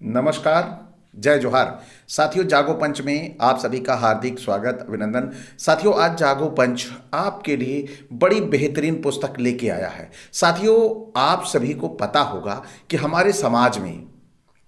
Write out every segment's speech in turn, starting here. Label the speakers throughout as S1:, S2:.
S1: नमस्कार, जय जोहार। साथियों, जागो पंच में आप सभी का हार्दिक स्वागत, अभिनंदन। साथियों, आज जागो पंच आपके लिए बड़ी बेहतरीन पुस्तक लेके आया है। साथियों, आप सभी को पता होगा कि हमारे समाज में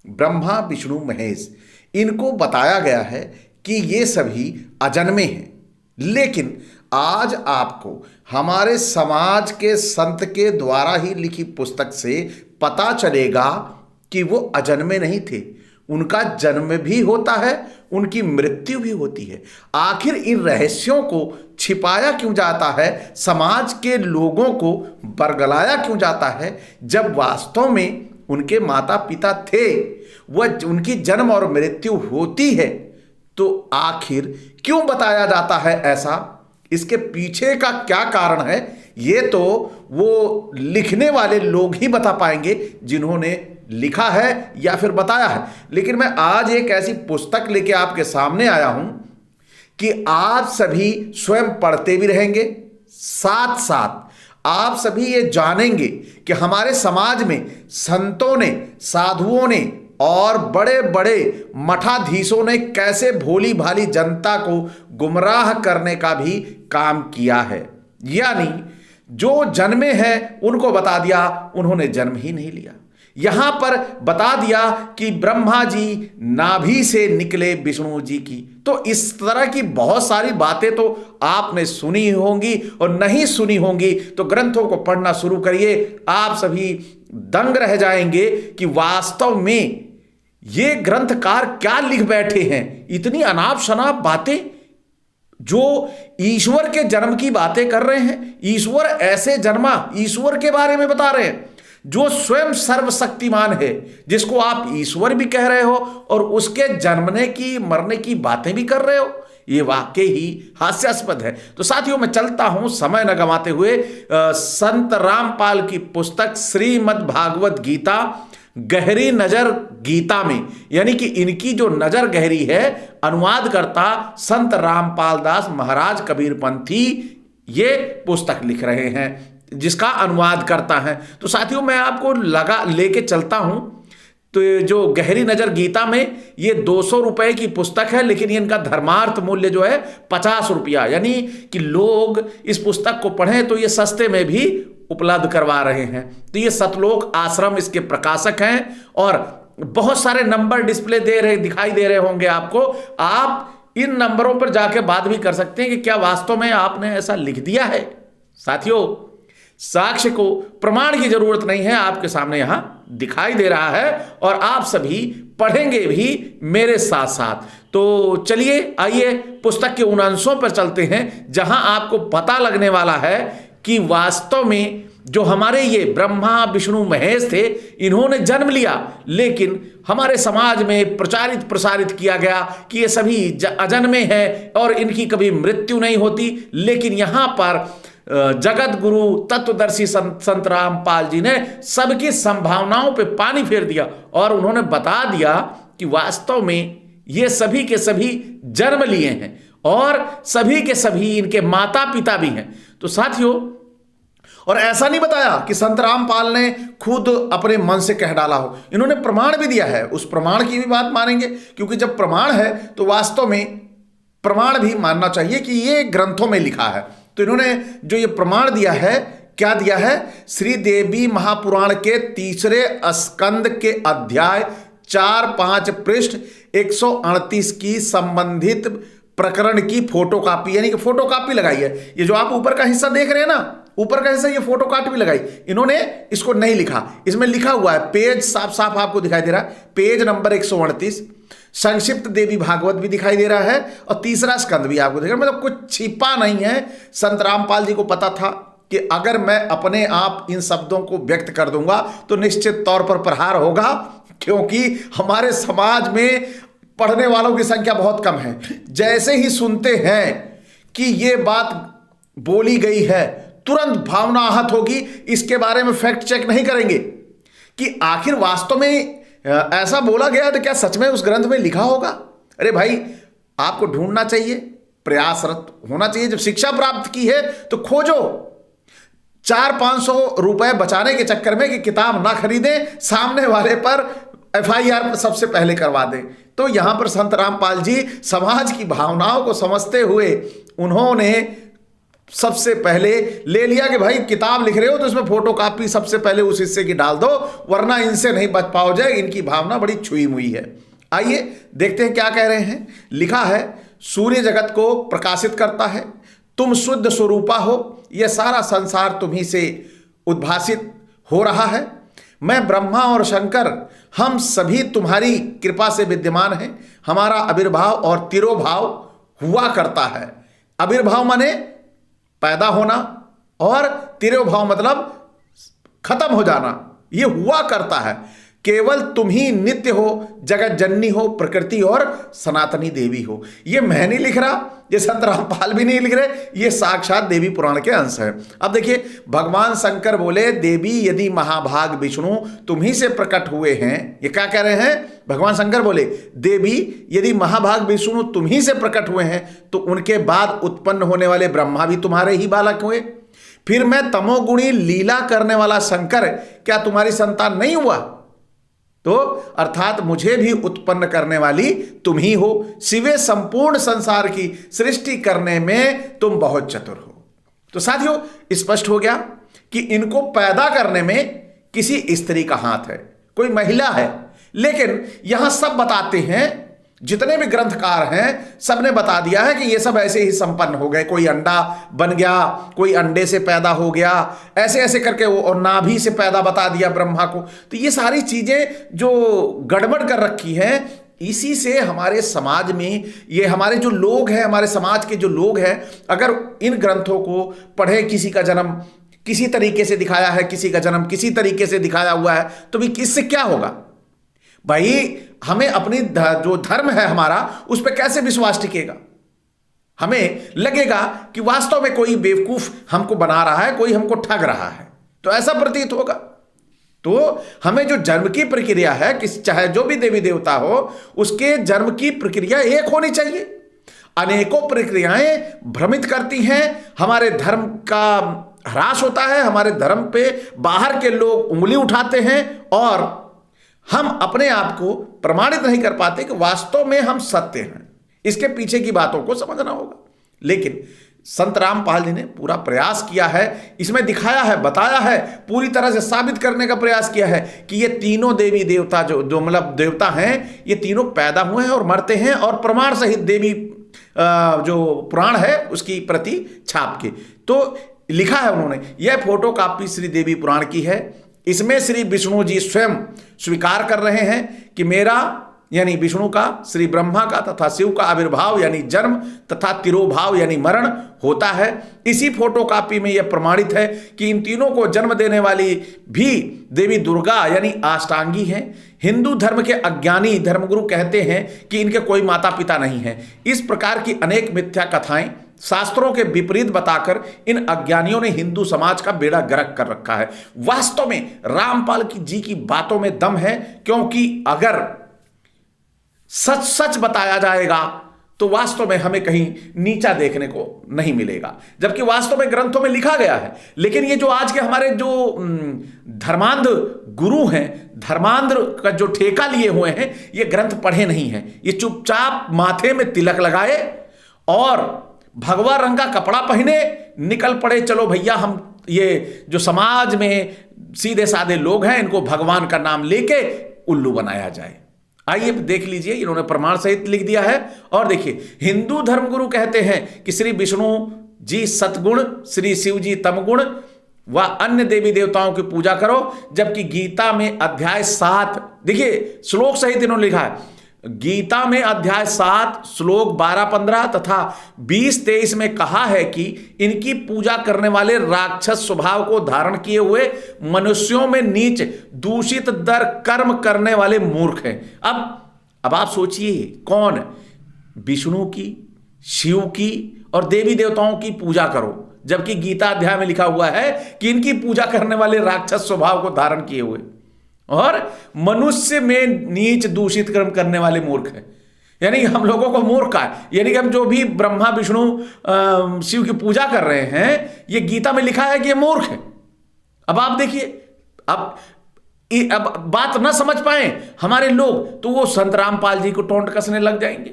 S1: ब्रह्मा विष्णु महेश इनको बताया गया है कि ये सभी अजन्मे हैं, लेकिन आज आपको हमारे समाज के संत के द्वारा ही लिखी पुस्तक से पता चलेगा कि वो अजन्मे नहीं थे। उनका जन्म भी होता है, उनकी मृत्यु भी होती है। आखिर इन रहस्यों को छिपाया क्यों जाता है, समाज के लोगों को बरगलाया क्यों जाता है, जब वास्तव में उनके माता पिता थे, वह उनकी जन्म और मृत्यु होती है, तो आखिर क्यों बताया जाता है ऐसा? इसके पीछे का क्या कारण है, ये तो वो लिखने वाले लोग ही बता पाएंगे जिन्होंने लिखा है या फिर बताया है। लेकिन मैं आज एक ऐसी पुस्तक लेके आपके सामने आया हूं कि आप सभी स्वयं पढ़ते भी रहेंगे, साथ साथ आप सभी ये जानेंगे कि हमारे समाज में संतों ने, साधुओं ने और बड़े बड़े मठाधीशों ने कैसे भोली भाली जनता को गुमराह करने का भी काम किया है। यानी जो जन्मे हैं उनको बता दिया उन्होंने जन्म ही नहीं लिया। यहां पर बता दिया कि ब्रह्मा जी नाभि से निकले विष्णु जी की। तो इस तरह की बहुत सारी बातें तो आपने सुनी होंगी, और नहीं सुनी होंगी तो ग्रंथों को पढ़ना शुरू करिए। आप सभी दंग रह जाएंगे कि वास्तव में ये ग्रंथकार क्या लिख बैठे हैं। इतनी अनाप शनाप बातें, जो ईश्वर के जन्म की बातें कर रहे हैं। ईश्वर ऐसे जन्मा, ईश्वर के बारे में बता रहे हैं जो स्वयं सर्वशक्तिमान है, जिसको आप ईश्वर भी कह रहे हो, और उसके जन्मने की मरने की बातें भी कर रहे हो। ये वाकई ही हास्यास्पद है। तो साथियों, मैं चलता हूं समय न गंवाते हुए संत रामपाल की पुस्तक श्रीमद् भागवत गीता गहरी नजर गीता में, यानी कि इनकी जो नजर गहरी है, अनुवादकर्ता संत रामपाल दास महाराज कबीरपंथी ये पुस्तक लिख रहे हैं, जिसका अनुवाद करता है। तो साथियों, मैं आपको लेके चलता हूं। तो जो गहरी नजर गीता में ये 200 रुपए की पुस्तक है, लेकिन ये इनका धर्मार्थ मूल्य जो है 50 रुपया, यानी कि लोग इस पुस्तक को पढ़ें तो ये सस्ते में भी उपलब्ध करवा रहे हैं। तो ये सतलोक आश्रम इसके प्रकाशक हैं, और बहुत सारे नंबर डिस्प्ले दिखाई दे रहे होंगे आपको। आप इन नंबरों पर जाके बात भी कर सकते हैं कि क्या वास्तव में आपने ऐसा लिख दिया है। साथियों, साक्ष्य को, प्रमाण की जरूरत नहीं है, आपके सामने यहां दिखाई दे रहा है, और आप सभी पढ़ेंगे भी मेरे साथ साथ। तो चलिए, आइए पुस्तक के उन अंशों पर चलते हैं जहां आपको पता लगने वाला है कि वास्तव में जो हमारे ये ब्रह्मा विष्णु महेश थे, इन्होंने जन्म लिया, लेकिन हमारे समाज में प्रचारित प्रसारित किया गया कि ये सभी अजन्मे हैं और इनकी कभी मृत्यु नहीं होती। लेकिन यहां पर जगत गुरु तत्वदर्शी संत रामपाल जी ने सबकी संभावनाओं पे पानी फेर दिया, और उन्होंने बता दिया कि वास्तव में ये सभी के सभी जन्म लिए हैं, और सभी के सभी इनके माता पिता भी हैं। तो साथियों, और ऐसा नहीं बताया कि संत रामपाल ने खुद अपने मन से कह डाला हो, इन्होंने प्रमाण भी दिया है। उस प्रमाण की भी बात मानेंगे, क्योंकि जब प्रमाण है तो वास्तव में प्रमाण भी मानना चाहिए कि ये ग्रंथों में लिखा है। तो इन्होंने जो ये प्रमाण दिया है, क्या दिया है? श्री देवी महापुराण के 3 स्कंद के अध्याय 4-5 पृष्ठ 138 की संबंधित प्रकरण की फोटोकॉपी, यानी कि फोटोकॉपी लगाई है। ये जो आप ऊपर का हिस्सा देख रहे हैं ना, ऊपर का हिस्सा, ये फोटोकॉपी भी लगाई। इन्होंने इसको नहीं लिखा, इसमें लिखा हुआ है, पेज साफ साफ आपको दिखाई दे रहा है, पेज नंबर 138। संक्षिप्त देवी भागवत भी दिखाई दे रहा है, और 3 स्कंद भी आपको दिख रहा है। मतलब कुछ छिपा नहीं है। संत रामपाल जी को पता था कि अगर मैं अपने आप इन शब्दों को व्यक्त कर दूंगा तो निश्चित तौर पर प्रहार होगा, क्योंकि हमारे समाज में पढ़ने वालों की संख्या बहुत कम है। जैसे ही सुनते हैं कि ये बात बोली गई है, तुरंत भावना आहत होगी। इसके बारे में फैक्ट चेक नहीं करेंगे कि आखिर वास्तव में ऐसा बोला गया तो क्या सच में उस ग्रंथ में लिखा होगा। अरे भाई, आपको ढूंढना चाहिए, प्रयासरत होना चाहिए। जब शिक्षा प्राप्त की है तो खोजो। 400-500 रुपए बचाने के चक्कर में कि किताब ना खरीदें, सामने वाले पर FIR सबसे पहले करवा दें। तो यहां पर संत रामपाल जी समाज की भावनाओं को समझते हुए उन्होंने सबसे पहले ले लिया कि भाई किताब लिख रहे हो तो इसमें फोटो कॉपी सबसे पहले उस हिस्से की डाल दो, वरना इनसे नहीं बच पाओगे, इनकी भावना बड़ी छुई मुई है। आइए देखते हैं क्या कह रहे हैं। लिखा है, सूर्य जगत को प्रकाशित करता है, तुम शुद्ध स्वरूपा हो, यह सारा संसार तुम्ही से उद्भासित हो रहा है। मैं ब्रह्मा और शंकर हम सभी तुम्हारी कृपा से विद्यमान हैं। हमारा आविर्भाव और तिरोभाव हुआ करता है। आविर्भाव माने पैदा होना और तिरोभाव मतलब खत्म हो जाना, ये हुआ करता है। केवल तुम ही नित्य हो, जगत जननी हो, प्रकृति और सनातनी देवी हो। ये मैं नहीं लिख रहा, ये संत रामपाल भी नहीं लिख रहे, ये साक्षात देवी पुराण के अंश है। अब देखिए, भगवान शंकर बोले, देवी यदि महाभाग विष्णु तुम ही से प्रकट हुए हैं। ये क्या कह रहे हैं? भगवान शंकर बोले, देवी यदि महाभाग विष्णु तुम ही से प्रकट हुए हैं तो उनके बाद उत्पन्न होने वाले ब्रह्मा भी तुम्हारे ही बालक हुए। फिर मैं तमोगुणी लीला करने वाला शंकर क्या तुम्हारी संतान नहीं हुआ? तो अर्थात मुझे भी उत्पन्न करने वाली तुम ही हो। शिवे संपूर्ण संसार की सृष्टि करने में तुम बहुत चतुर हो। तो साथियों, स्पष्ट हो गया कि इनको पैदा करने में किसी स्त्री का हाथ है, कोई महिला है। लेकिन यहां सब बताते हैं, जितने भी ग्रंथकार हैं सबने बता दिया है कि ये सब ऐसे ही संपन्न हो गए। कोई अंडा बन गया, कोई अंडे से पैदा हो गया, ऐसे ऐसे करके वो, और नाभि से पैदा बता दिया ब्रह्मा को। तो ये सारी चीजें जो गड़बड़ कर रखी हैं, इसी से हमारे समाज में ये हमारे जो लोग हैं, हमारे समाज के जो लोग हैं, अगर इन ग्रंथों को पढ़े, किसी का जन्म किसी तरीके से दिखाया है, किसी का जन्म किसी तरीके से दिखाया हुआ है, तो भी इससे क्या होगा भाई? हमें अपनी जो धर्म है हमारा, उस पर कैसे विश्वास टिकेगा? हमें लगेगा कि वास्तव में कोई बेवकूफ हमको बना रहा है, कोई हमको ठग रहा है, तो ऐसा प्रतीत होगा। तो हमें जो जन्म की प्रक्रिया है, किस चाहे जो भी देवी देवता हो, उसके जन्म की प्रक्रिया एक होनी चाहिए। अनेकों प्रक्रियाएं भ्रमित करती हैं, हमारे धर्म का ह्रास होता है, हमारे धर्म पे बाहर के लोग उंगली उठाते हैं और हम अपने आप को प्रमाणित नहीं कर पाते कि वास्तव में हम सत्य हैं। इसके पीछे की बातों को समझना होगा। लेकिन संत रामपाल जी ने पूरा प्रयास किया है, इसमें दिखाया है, बताया है, पूरी तरह से साबित करने का प्रयास किया है कि ये तीनों देवी देवता जो मतलब देवता हैं, ये तीनों पैदा हुए हैं और मरते हैं, और प्रमाण सहित देवी जो पुराण है उसकी प्रति छाप के तो लिखा है उन्होंने। यह फोटो कॉपी श्री देवी पुराण की है। इसमें श्री विष्णु जी स्वयं स्वीकार कर रहे हैं कि मेरा यानी विष्णु का, श्री ब्रह्मा का तथा शिव का आविर्भाव यानी जन्म तथा तिरोभाव यानी मरण होता है। इसी फोटो कॉपी में यह प्रमाणित है कि इन तीनों को जन्म देने वाली भी देवी दुर्गा यानी अष्टांगी हैं। हिंदू धर्म के अज्ञानी धर्मगुरु कहते हैं कि इनके कोई माता पिता नहीं है। इस प्रकार की अनेक मिथ्या कथाएं शास्त्रों के विपरीत बताकर इन अज्ञानियों ने हिंदू समाज का बेड़ा गर्क कर रखा है। वास्तव में रामपाल जी की बातों में दम है, क्योंकि अगर सच सच बताया जाएगा तो वास्तव में हमें कहीं नीचा देखने को नहीं मिलेगा, जबकि वास्तव में ग्रंथों में लिखा गया है। लेकिन ये जो आज के हमारे जो धर्मांध गुरु हैं, धर्मांध का जो ठेका लिए हुए हैं, ये ग्रंथ पढ़े नहीं हैं। ये चुपचाप माथे में तिलक लगाए और भगवा रंग का कपड़ा पहने निकल पड़े, चलो भैया हम ये जो समाज में सीधे साधे लोग हैं इनको भगवान का नाम लेके उल्लू बनाया जाए। आइए देख लीजिए, इन्होंने प्रमाण सहित लिख दिया है। और देखिए, हिंदू धर्मगुरु कहते हैं कि श्री विष्णु जी सतगुण, श्री शिव जी तमगुण व अन्य देवी देवताओं की पूजा करो, जबकि गीता में अध्याय 7 देखिए श्लोक सहित इन्होंने लिखा है। गीता में अध्याय 7 श्लोक 12-15 तथा 20-23 में कहा है कि इनकी पूजा करने वाले राक्षस स्वभाव को धारण किए हुए मनुष्यों में नीच दूषित दर कर्म करने वाले मूर्ख हैं। अब आप सोचिए, कौन विष्णु की, शिव की और देवी देवताओं की पूजा करो, जबकि गीता अध्याय में लिखा हुआ है कि इनकी पूजा करने वाले राक्षस स्वभाव को धारण किए हुए और मनुष्य में नीच दूषित कर्म करने वाले मूर्ख हैं। यानी हम लोगों को मूर्ख का है, यानी कि हम जो भी ब्रह्मा विष्णु शिव की पूजा कर रहे हैं, ये गीता में लिखा है कि ये मूर्ख है। अब आप देखिए, अब अब बात ना समझ पाए हमारे लोग तो वो संत रामपाल जी को टोंट कसने लग जाएंगे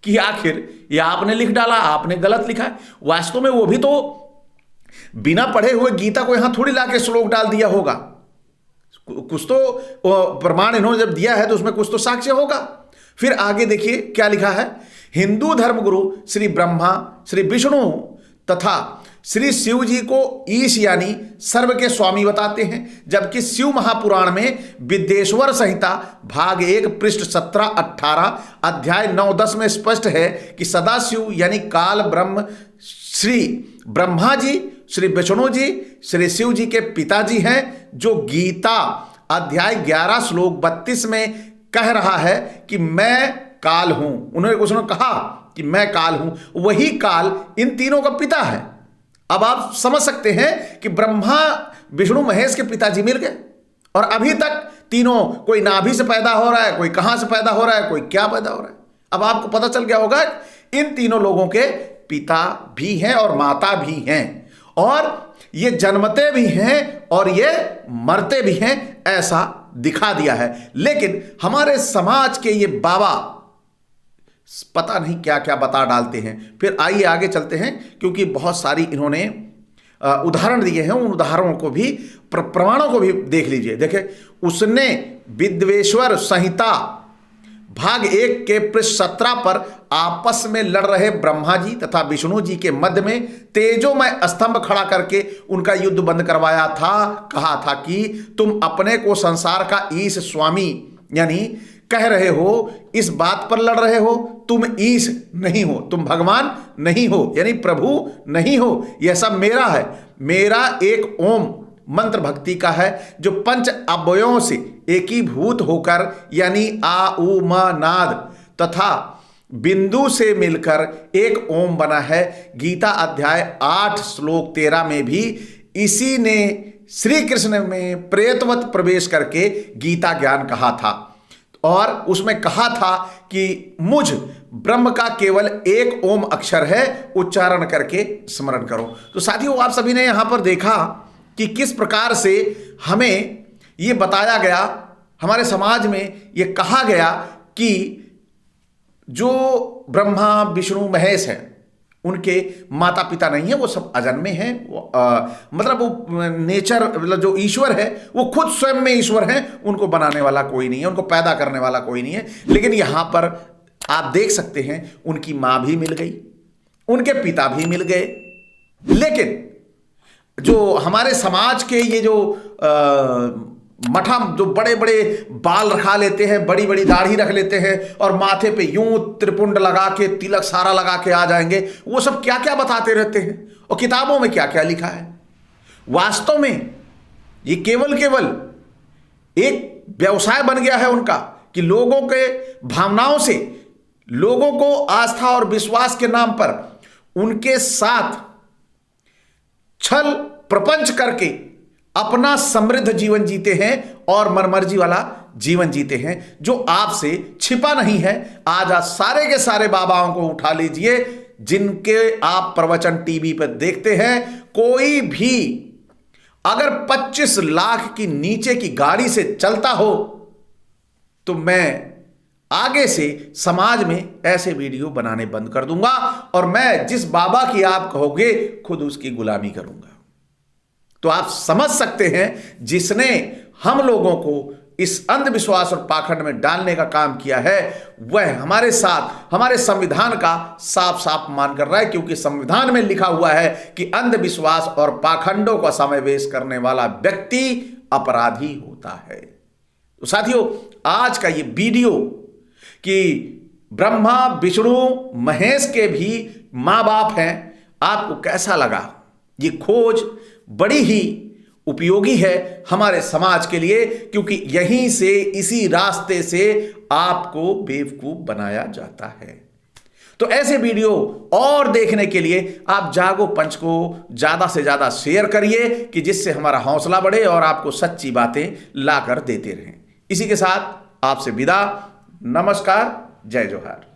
S1: कि आखिर ये आपने लिख डाला, आपने गलत लिखा है। वास्तव में वो भी तो बिना पढ़े हुए गीता को यहां थोड़ी लाके श्लोक डाल दिया होगा, कुछ तो प्रमाण इन्होंने जब दिया है तो उसमें कुछ तो साक्ष्य होगा। फिर आगे देखिए क्या लिखा है, हिंदू धर्मगुरु श्री ब्रह्मा, श्री विष्णु तथा श्री शिव जी को ईश यानी सर्व के स्वामी बताते हैं, जबकि शिव महापुराण में विद्येश्वर संहिता भाग 1 पृष्ठ 17-18 अध्याय 9-10 में स्पष्ट है कि सदाशिव यानी काल ब्रह्म श्री ब्रह्मा जी, श्री विष्णु जी, श्री शिव जी के पिताजी हैं, जो गीता अध्याय 11 श्लोक 32 में कह रहा है कि मैं काल हूं। उसने कहा कि मैं काल हूं, वही काल इन तीनों का पिता है। अब आप समझ सकते हैं कि ब्रह्मा विष्णु महेश के पिताजी मिल गए और अभी तक तीनों, कोई नाभि से पैदा हो रहा है, कोई कहां से पैदा हो रहा है, कोई क्या पैदा हो रहा है। अब आपको पता चल गया होगा इन तीनों लोगों के पिता भी हैं और माता भी हैं, और ये जन्मते भी हैं और ये मरते भी हैं, ऐसा दिखा दिया है। लेकिन हमारे समाज के ये बाबा पता नहीं क्या क्या बता डालते हैं। फिर आइए आगे चलते हैं, क्योंकि बहुत सारी इन्होंने उदाहरण दिए हैं, उन उदाहरणों को भी प्रमाणों को भी देख लीजिए। देखें, उसने विद्येश्वर संहिता भाग 1 के पृष्ठ 17 पर आपस में लड़ रहे ब्रह्मा जी तथा विष्णु जी के मध्य में तेजोमय स्तंभ खड़ा करके उनका युद्ध बंद करवाया था। कहा था कि तुम अपने को संसार का ईश स्वामी यानी कह रहे हो, इस बात पर लड़ रहे हो, तुम ईश नहीं हो, तुम भगवान नहीं हो, यानी प्रभु नहीं हो, यह सब मेरा है। मेरा एक ओम मंत्र भक्ति का है जो पंच अव्ययों से एकीभूत होकर यानी आ उ म नाद तथा बिंदु से मिलकर एक ओम बना है। गीता अध्याय 8 श्लोक 13 में भी इसी ने श्री कृष्ण में प्रेतवत प्रवेश करके गीता ज्ञान कहा था और उसमें कहा था कि मुझ ब्रह्म का केवल एक ओम अक्षर है, उच्चारण करके स्मरण करो। तो साथियों, आप सभी ने यहां पर देखा कि किस प्रकार से हमें ये बताया गया, हमारे समाज में ये कहा गया कि जो ब्रह्मा विष्णु महेश हैं उनके माता पिता नहीं है, वो सब अजन्मे हैं। मतलब वो नेचर, मतलब जो ईश्वर है वो खुद स्वयं में ईश्वर हैं, उनको बनाने वाला कोई नहीं है, उनको पैदा करने वाला कोई नहीं है। लेकिन यहाँ पर आप देख सकते हैं उनकी माँ भी मिल गई, उनके पिता भी मिल गए। लेकिन जो हमारे समाज के ये जो मठा जो बड़े बड़े बाल रखा लेते हैं, बड़ी बड़ी दाढ़ी रख लेते हैं और माथे पे यूं त्रिपुंड लगा के तिलक सारा लगा के आ जाएंगे, वो सब क्या क्या बताते रहते हैं और किताबों में क्या क्या लिखा है। वास्तव में ये केवल एक व्यवसाय बन गया है उनका कि लोगों के भावनाओं से, लोगों को आस्था और विश्वास के नाम पर उनके साथ छल प्रपंच करके अपना समृद्ध जीवन जीते हैं और मनमर्जी वाला जीवन जीते हैं जो आपसे छिपा नहीं है। आज सारे के सारे बाबाओं को उठा लीजिए जिनके आप प्रवचन टीवी पर देखते हैं, कोई भी अगर 25 लाख की नीचे की गाड़ी से चलता हो तो मैं आगे से समाज में ऐसे वीडियो बनाने बंद कर दूंगा और मैं जिस बाबा की आप कहोगे खुद उसकी गुलामी करूंगा। तो आप समझ सकते हैं जिसने हम लोगों को इस अंधविश्वास और पाखंड में डालने का काम किया है वह हमारे साथ हमारे संविधान का साफ साफ मान कर रहा है, क्योंकि संविधान में लिखा हुआ है कि अंधविश्वास और पाखंडों का समावेश करने वाला व्यक्ति अपराधी होता है। तो साथियों, आज का ये वीडियो कि ब्रह्मा विष्णु महेश के भी माँ बाप हैं, आपको कैसा लगा? ये खोज बड़ी ही उपयोगी है हमारे समाज के लिए, क्योंकि यहीं से, इसी रास्ते से आपको बेवकूफ बनाया जाता है। तो ऐसे वीडियो और देखने के लिए आप जागो पंच को ज्यादा से ज्यादा शेयर करिए कि जिससे हमारा हौसला बढ़े और आपको सच्ची बातें लाकर देते रहें। इसी के साथ आपसे विदा, नमस्कार, जय जोहार।